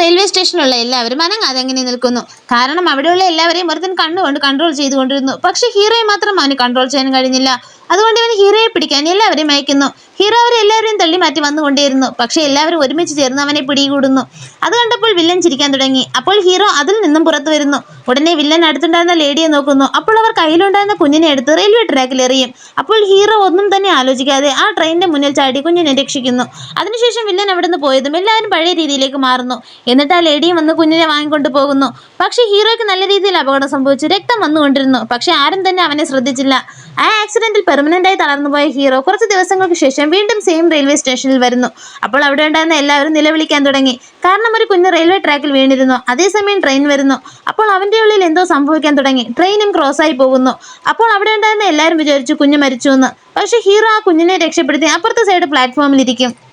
Railway സ്റ്റേഷനിലുള്ള എല്ലാവരും അനങ്ങാതെ അങ്ങനെ നിൽക്കുന്നു. കാരണം അവിടെയുള്ള എല്ലാവരെയും ഒരുത്തൻ കണ്ണുകൊണ്ട് കൺട്രോൾ ചെയ്തുകൊണ്ടിരുന്നു. പക്ഷെ ഹീറോയെ മാത്രം അവന് കൺട്രോൾ ചെയ്യാൻ കഴിഞ്ഞില്ല. അതുകൊണ്ട് അവൻ ഹീറോയെ പിടിക്കാൻ എല്ലാവരെയും അയക്കുന്നു. ഹീറോ അവരെല്ലാവരെയും തള്ളി മാറ്റി വന്നുകൊണ്ടേയിരുന്നു. പക്ഷെ എല്ലാവരും ഒരുമിച്ച് ചേർന്ന് അവനെ പിടികൂടുന്നു. അത് കണ്ടപ്പോൾ വില്ലൻ ചിരിക്കാൻ തുടങ്ങി. അപ്പോൾ ഹീറോ അതിൽ നിന്നും പുറത്തു വരുന്നു. ഉടനെ വില്ലൻ അടുത്തുണ്ടായിരുന്ന ലേഡിയെ നോക്കുന്നു. അപ്പോൾ അവർ കയ്യിലുണ്ടായിരുന്ന കുഞ്ഞിനെ എടുത്ത് റെയിൽവേ ട്രാക്കിൽ എറിയും. അപ്പോൾ ഹീറോ ഒന്നും തന്നെ ആലോചിക്കാതെ ആ ട്രെയിനിന്റെ മുന്നിൽ ചാടി കുഞ്ഞിനെ രക്ഷിക്കുന്നു. അതിനുശേഷം വില്ലൻ അവിടുന്ന് പോയതും എല്ലാവരും പഴയ രീതിയിലേക്ക് മാറുന്നു. എന്നിട്ട് ആ ലേഡിയും വന്ന് കുഞ്ഞിനെ വാങ്ങിക്കൊണ്ട് പോകുന്നു. പക്ഷെ ഹീറോയ്ക്ക് നല്ല രീതിയിൽ അപകടം സംഭവിച്ചു. രക്തം വന്നുകൊണ്ടിരുന്നു. പക്ഷെ ആരും തന്നെ അവനെ ശ്രദ്ധിച്ചില്ല. ആ ആക്സിഡന്റിൽ പെർമനന്റായി തളർന്നുപോയ ഹീറോ കുറച്ച് ദിവസങ്ങൾക്ക് ശേഷം വീണ്ടും സെയിം റെയിൽവേ സ്റ്റേഷനിൽ വരുന്നു. അപ്പോൾ അവിടെ ഉണ്ടായിരുന്ന എല്ലാവരും നിലവിളിക്കാൻ തുടങ്ങി. കാരണം ഒരു കുഞ്ഞ് റെയിൽവേ ട്രാക്കിൽ വീണിരുന്നു. അതേസമയം ട്രെയിൻ വരുന്നു. അപ്പോൾ അവന്റെ ഉള്ളിൽ എന്തോ സംഭവിക്കാൻ തുടങ്ങി. ട്രെയിനും ക്രോസായി പോകുന്നു. അപ്പോൾ അവിടെ ഉണ്ടായിരുന്ന എല്ലാവരും വിചാരിച്ചു കുഞ്ഞ് മരിച്ചു എന്ന്. പക്ഷെ ഹീറോ ആ കുഞ്ഞിനെ രക്ഷപ്പെടുത്തി അപ്പുറത്തെ സൈഡ് പ്ലാറ്റ്ഫോമിലിരിക്കും.